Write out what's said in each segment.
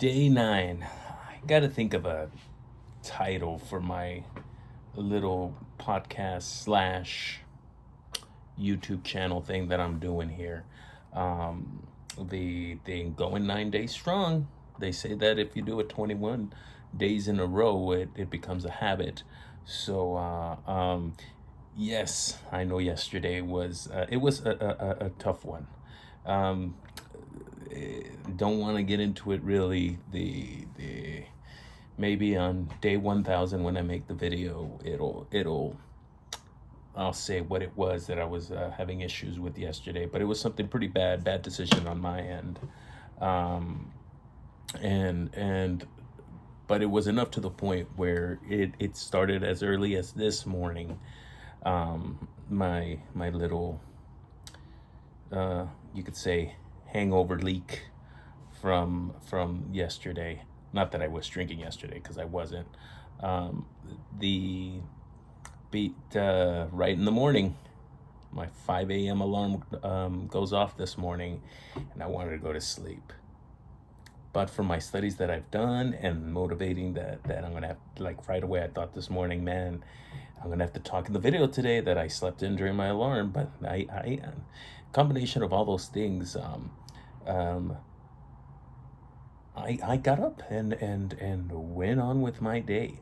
Day 9. I got to think of a title for my little podcast slash YouTube channel thing that I'm doing here. The going 9 days strong. They say that if you do it 21 days in a row, it becomes a habit. So, yes, I know yesterday was it was a tough one. Um, don't want to get into it really. The maybe on day 1000 when I make the video, it'll I'll say what it was that I was having issues with yesterday. But it was something pretty bad decision on my end. Um, and but it was enough to the point where it started as early as this morning. My little you could say hangover leak from yesterday. Not that I was drinking yesterday, because I wasn't. Um, the beat right in the morning. My 5 a.m. alarm goes off this morning, and I wanted to go to sleep. But for my studies that I've done and motivating that I'm gonna have, like, right away, I thought this morning, man, I'm gonna have to talk in the video today that I slept in during my alarm. But I combination of all those things, um, I got up and went on with my day.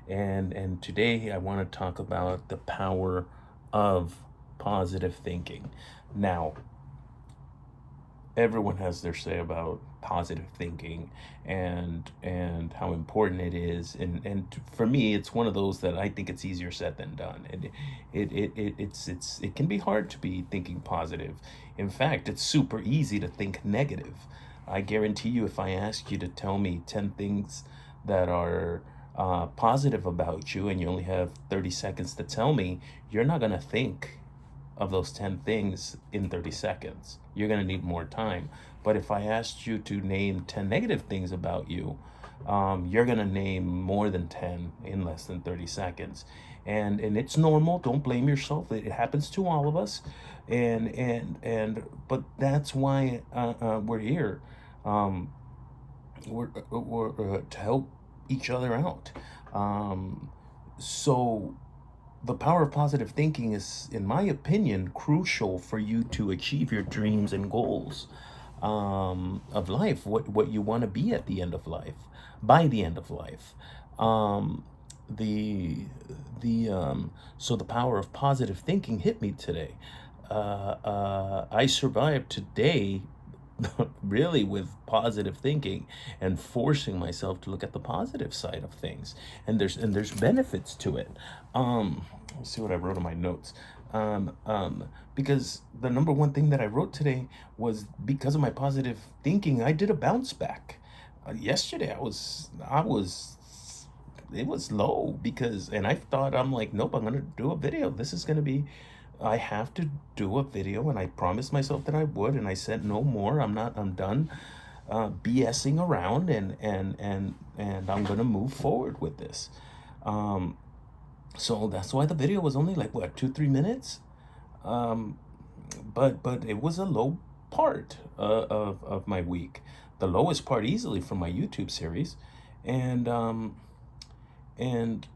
And today I want to talk about the power of positive thinking. Now, everyone has their say about positive thinking and how important it is, and for me it's one of those that I think it's easier said than done. And it can be hard to be thinking positive. In fact, it's super easy to think negative. I guarantee you, if I ask you to tell me 10 things that are positive about you, and you only have 30 seconds to tell me, you're not going to think of those 10 things in 30 seconds. You're going to need more time. But if I asked you to name 10 negative things about you, you're going to name more than 10 in less than 30 seconds. And it's normal. Don't blame yourself. It happens to all of us. But that's why we're here. Um, we're to help each other out. Um, so the power of positive thinking is, in my opinion, crucial for you to achieve your dreams and goals of life. What you want to be at the end of life, by the end of life. Um, the so the power of positive thinking hit me today. I survived today really with positive thinking and forcing myself to look at the positive side of things. And there's benefits to it. Let's see what I wrote in my notes. Because the number one thing that I wrote today was, because of my positive thinking, I did a bounce back. Yesterday I was it was low, because, and I thought, I'm like, nope, I'm gonna do a video. This is gonna be, I have to do a video, and I promised myself that I would, and I said no more. I'm done BSing around, and I'm gonna move forward with this. Um, so that's why the video was only like, what, 2 3 minutes. Um, but it was a low part of my week, the lowest part easily from my YouTube series. And um and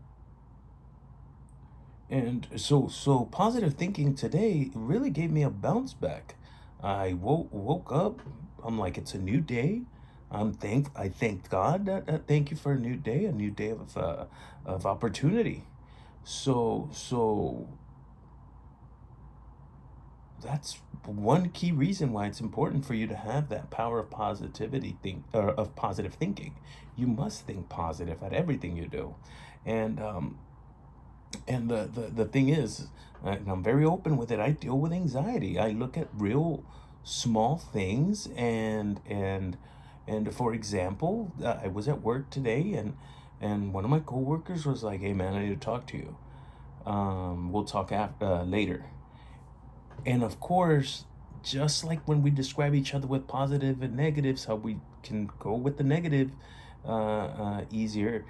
and so positive thinking today really gave me a bounce back. I woke up. I'm like, it's a new day. I thank God that thank you for a new day of opportunity. So that's one key reason why it's important for you to have that power of positivity think or of positive thinking. You must think positive at everything you do. And um and the thing is, and I'm very open with it, I deal with anxiety. I look at real small things, and for example, I was at work today, and one of my coworkers was like, hey man, I need to talk to you. We'll talk after later. And of course, just like when we describe each other with positive and negatives, how we can go with the negative easier,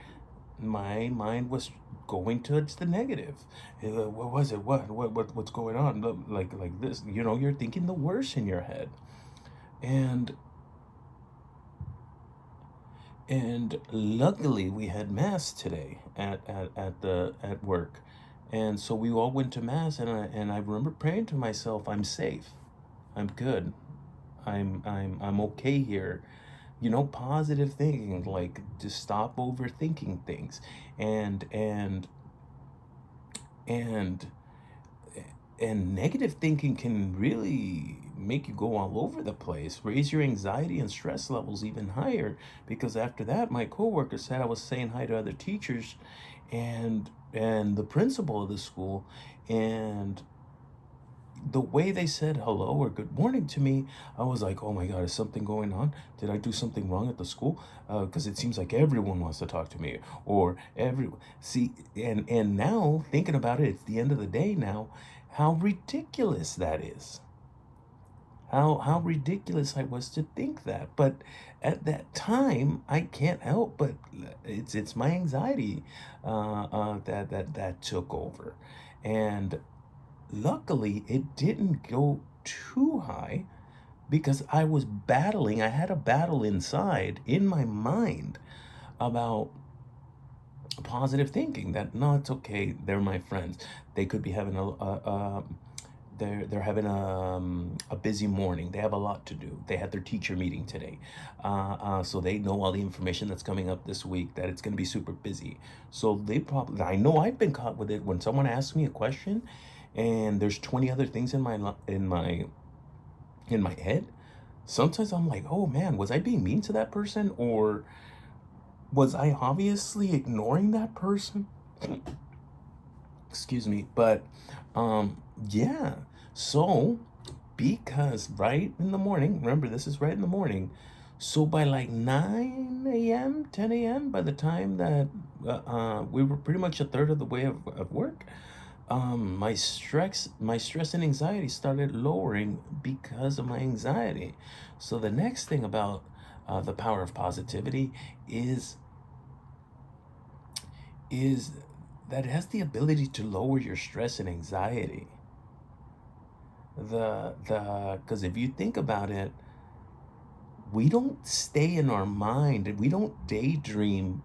my mind was going towards the negative. What was it? What's going on? Like this, you're thinking the worst in your head. And And luckily, we had mass today at work, and so we all went to mass, and I remember praying to myself, "I'm safe, I'm good, I'm okay here." You know, positive thinking, like to stop overthinking things, and and and and negative thinking can really make you go all over the place, raise your anxiety and stress levels even higher. Because after that, my coworker said I was saying hi to other teachers and the principal of the school, and the way they said hello or good morning to me, I was like, oh my God, is something going on? Did I do something wrong at the school? Because it seems like everyone wants to talk to me, or everyone. See, and now thinking about it, it's the end of the day now. How ridiculous that is. How ridiculous I was to think that. But at that time, I can't help but it's my anxiety that took over, and luckily, it didn't go too high because I had a battle inside in my mind about positive thinking that no, it's okay. They're my friends. They could be having they're having a busy morning. They have a lot to do. They had their teacher meeting today, so they know all the information that's coming up this week. That it's going to be super busy. So they probably. I know I've been caught with it when someone asks me a question, and there's 20 other things in my head. Sometimes I'm like, oh man, was I being mean to that person, or was I obviously ignoring that person? Excuse me, but yeah. So because right in the morning, remember this is right in the morning, so by like 9 a.m., 10 a.m., by the time that we were pretty much a third of the way of work, my stress and anxiety started lowering because of my anxiety. So the next thing about the power of positivity is is that it has the ability to lower your stress and anxiety. The because if you think about it, we don't stay in our mind and we don't daydream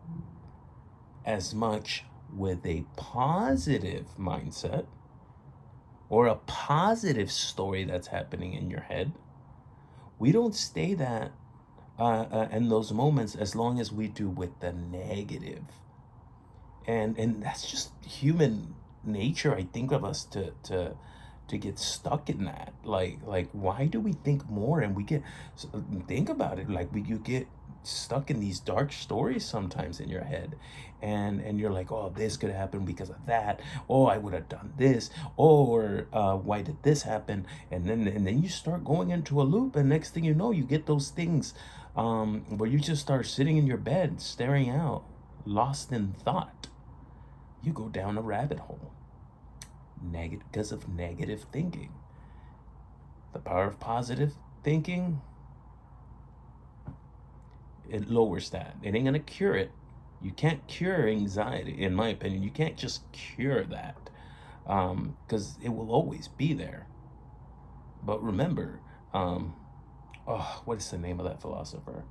as much with a positive mindset or a positive story that's happening in your head. We don't stay that in those moments as long as we do with the negative. And that's just human nature, I think, of us to get stuck in that. Like why do we think more and we get think about it, like you get stuck in these dark stories sometimes in your head, and you're like, oh, this could happen because of that, oh, I would have done this, or why did this happen, and then you start going into a loop, and next thing you know, you get those things where you just start sitting in your bed staring out, lost in thought. You go down a rabbit hole, negative, because of negative thinking. The power of positive thinking, it lowers that. It ain't gonna cure it. You can't cure anxiety, in my opinion. You can't just cure that, because it will always be there. But remember, um, oh, what is the name of that philosopher?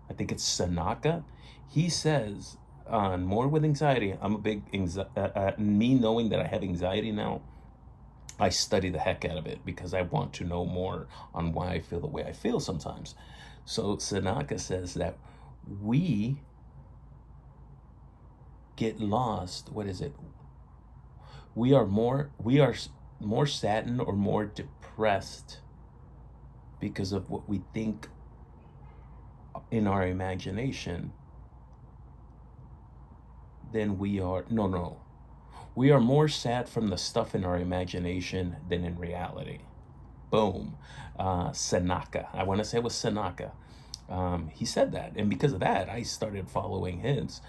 I think it's Sanaka. He says on More with Anxiety. I'm a big me knowing that I have anxiety now, I study the heck out of it because I want to know more on why I feel the way I feel sometimes. So Sanaka says that we get lost. What is it? We are more saddened or more depressed because of what we think in our imagination than we are. No, no. We are more sad from the stuff in our imagination than in reality. Boom. Sanaka. I want to say it was Sanaka. He said that. And because of that, I started following his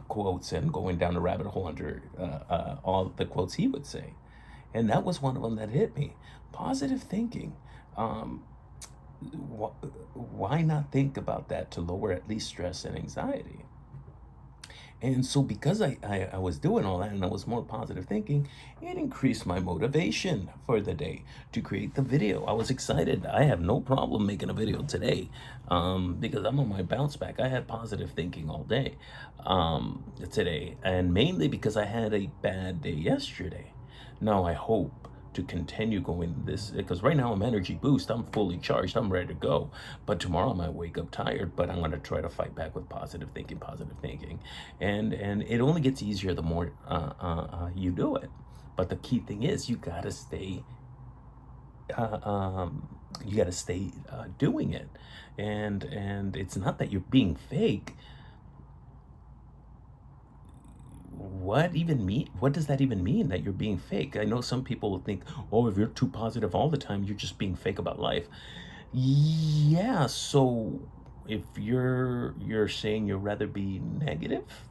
quotes and going down the rabbit hole under all the quotes he would say. And that was one of them that hit me. Positive thinking. Um, why not think about that to lower at least stress and anxiety? And so because I was doing all that and I was more positive thinking, it increased my motivation for the day to create the video. I was excited. I have no problem making a video today, because I'm on my bounce back. I had positive thinking all day today, and mainly because I had a bad day yesterday. Now I hope to continue going this, because right now I'm energy boost, I'm fully charged, I'm ready to go. But tomorrow I might wake up tired, but I'm going to try to fight back with positive thinking, and it only gets easier the more you do it. But the key thing is uh, um, you got to stay doing it, and it's not that you're being fake. What does that even mean, that you're being fake? I know some people will think, oh, if you're too positive all the time, you're just being fake about life. Yeah, so if you're saying you'd rather be negative,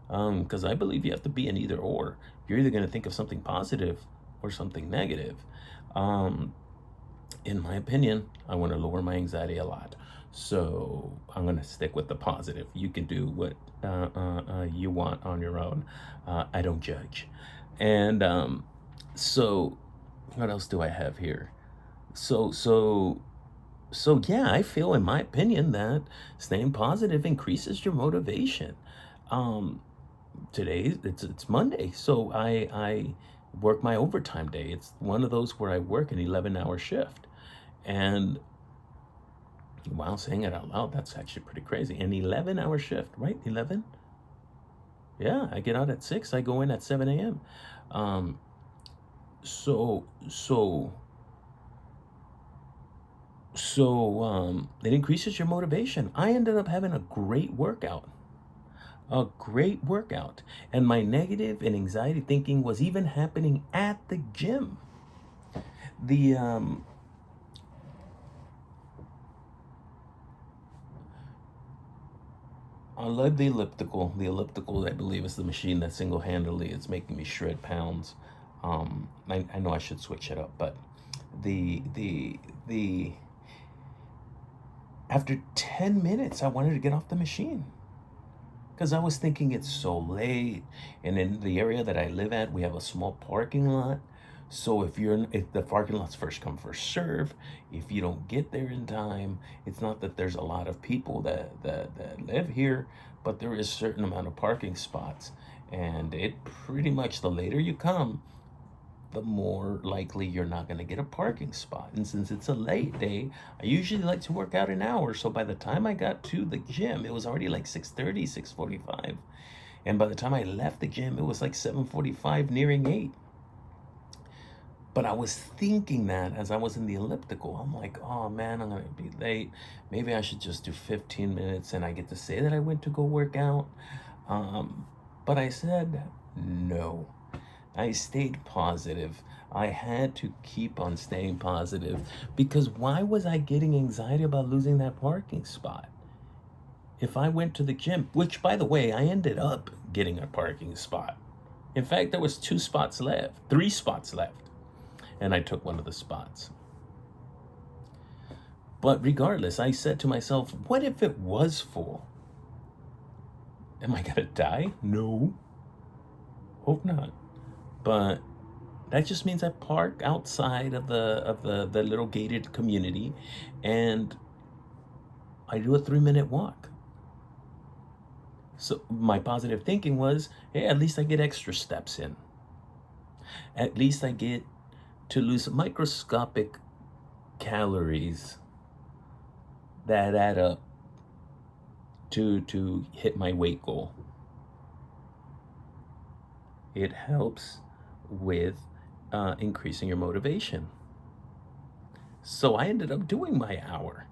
because I believe you have to be an either or. You're either going to think of something positive or something negative. um in my opinion, I want to lower my anxiety a lot. So I'm going to stick with the positive. You can do what you want on your own. I don't judge. And so, what else do I have here? So, so, so, yeah, I feel, in my opinion, that staying positive increases your motivation. Um, Today it's Monday, so I work my overtime day. It's one of those where I work an 11-hour shift, and wow, saying it out loud, that's actually pretty crazy. An 11-hour shift, right? 11. Yeah, I get out at 6, I go in at 7 a.m. um so so it increases your motivation. I ended up having a great workout, and my negative and anxiety thinking was even happening at the gym. The I love the elliptical. The elliptical, I believe, is the machine that single-handedly is making me shred pounds. I know I should switch it up, but the after 10 minutes, I wanted to get off the machine because I was thinking it's so late, and in the area that I live at, we have a small parking lot. So if the parking lot's first come first serve, if you don't get there in time, it's not that there's a lot of people that live here, but there is a certain amount of parking spots, and it pretty much, the later you come, the more likely you're not going to get a parking spot. And since it's a late day, I usually like to work out an hour. So by the time I got to the gym, it was already like 6:30, 6:45. And by the time I left the gym, it was like 7:45, nearing 8. But I was thinking that as I was in the elliptical, I'm like, oh man, I'm going to be late. Maybe I should just do 15 minutes and I get to say that I went to go work out. Um, but I said no. I stayed positive. I had to keep on staying positive, because why was I getting anxiety about losing that parking spot? If I went to the gym, which by the way, I ended up getting a parking spot. In fact, there was 2 spots left, 3 spots left, and I took one of the spots. But regardless, I said to myself, what if it was full? Am I gonna die? No. Hope not. But that just means I park outside of the little gated community, and I do a 3-minute walk. So my positive thinking was, hey, at least I get extra steps in. At least I get to lose microscopic calories that add up to hit my weight goal. It helps with increasing your motivation. So I ended up doing my hour.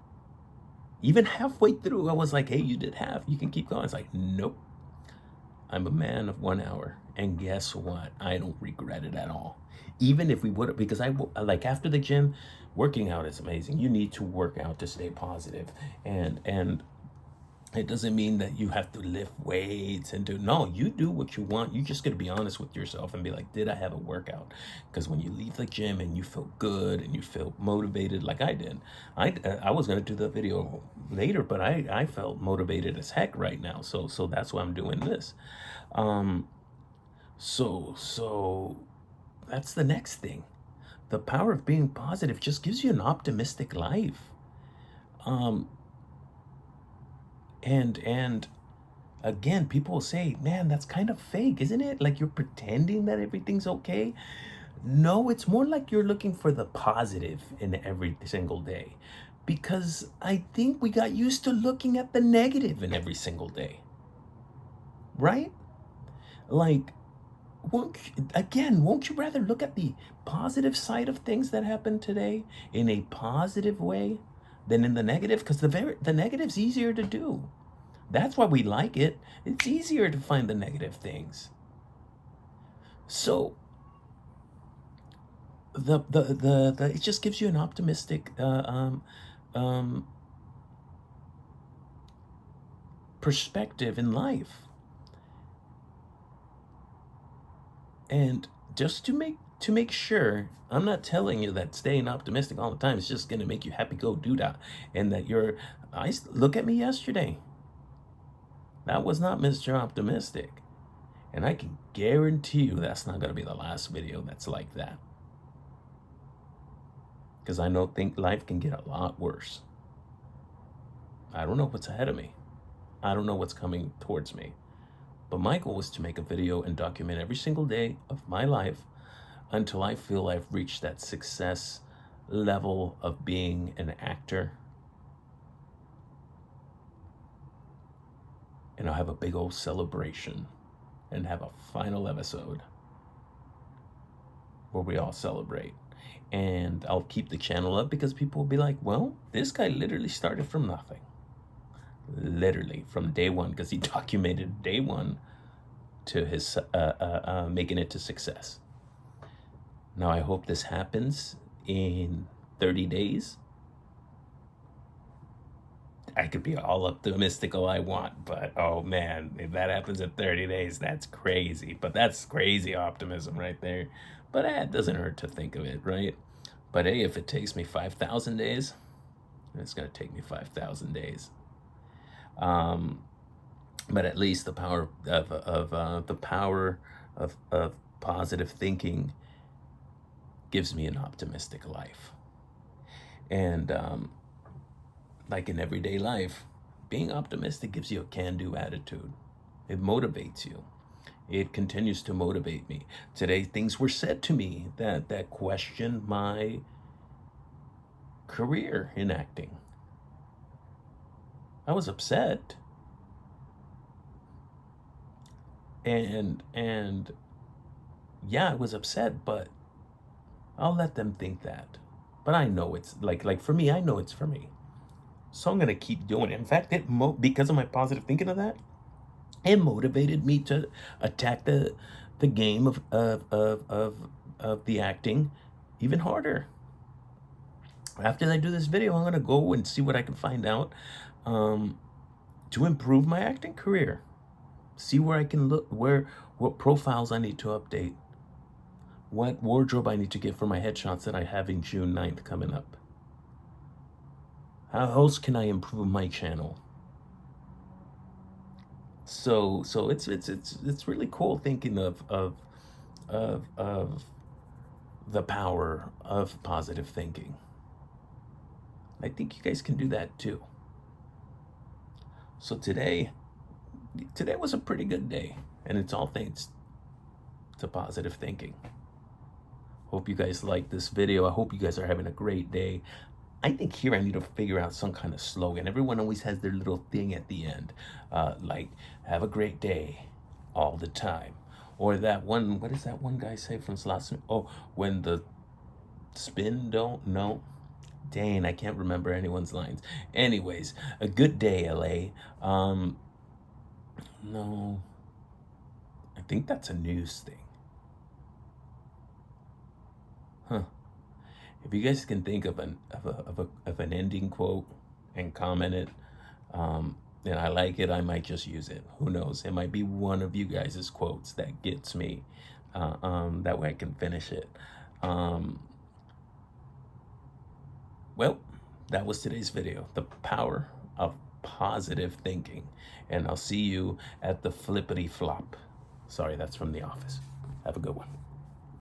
Even halfway through, I was like, hey, you did half. You can keep going. It's like, nope. I'm a man of 1 hour. And guess what? I don't regret it at all. Even if we would, because like after the gym, working out is amazing. You need to work out to stay positive. And It doesn't mean that you have to lift weights and do, no, you do what you want. You just got to be honest with yourself and be like, did I have a workout? Because when you leave the gym and you feel good and you feel motivated, like I did, I was going to do the video later, but I felt motivated as heck right now. So that's why I'm doing this. Um, so that's the next thing. The power of being positive just gives you an optimistic life. Um, and again, people will say, man, that's kind of fake, isn't it? Like you're pretending that everything's okay. No, it's more like you're looking for the positive in every single day. Because I think we got used to looking at the negative in every single day, right? Like, won't you rather look at the positive side of things that happen today in a positive way than in the negative? Because the negative's easier to do. That's why we like it. It's easier to find the negative things. So the it just gives you an optimistic um, perspective in life, and just to make sure, I'm not telling you that staying optimistic all the time is just gonna make you happy go do that, and that you're. Look at me yesterday. That was not Mr. Optimistic, and I can guarantee you that's not gonna be the last video that's like that. Because I think life can get a lot worse. I don't know what's ahead of me. I don't know what's coming towards me. But my goal is to make a video and document every single day of my life until I feel I've reached that success level of being an actor. And I'll have a big old celebration and have a final episode where we all celebrate. And I'll keep the channel up because people will be like, well, this guy literally started from nothing. Literally from day one, because he documented day one to his making it to success. Now I hope this happens in 30 days. I could be all optimistic all I want, but oh man, if that happens in 30 days, that's crazy. But that's crazy optimism right there. But it doesn't hurt to think of it, right? But hey, if it takes me 5,000 days, it's going to take me 5,000 days. But at least the power of positive thinking gives me an optimistic life. And like in everyday life, being optimistic gives you a can-do attitude. It motivates you. It continues to motivate me. Today, things were said to me that questioned my career in acting. I was upset. And yeah, I was upset, but I'll let them think that. But I know it's like for me, I know it's for me. So I'm gonna keep doing it. In fact, because of my positive thinking of that, it motivated me to attack the game of the acting even harder. After I do this video, I'm gonna go and see what I can find out to improve my acting career. See where I can look, what profiles I need to update, what wardrobe I need to get for my headshots that I have in June 9th coming up. How else can I improve my channel? So it's really cool thinking of the power of positive thinking. I think you guys can do that too. So today was a pretty good day, and it's all thanks to positive thinking. Hope you guys like this video. I hope you guys are having a great day. I think here I need to figure out some kind of slogan. Everyone always has their little thing at the end, like "Have a great day," all the time, or that one. What does that one guy say from Slots? Oh, when the spin don't know. Dang, I can't remember anyone's lines. Anyways, a good day, LA. No, I think that's a news thing. Huh. If you guys can think of an ending quote and comment it, and I like it, I might just use it. Who knows? It might be one of you guys' quotes that gets me. That way I can finish it. Um, well, that was today's video, the power of positive thinking. And I'll see you at the flippity flop. Sorry, that's from The Office. Have a good one.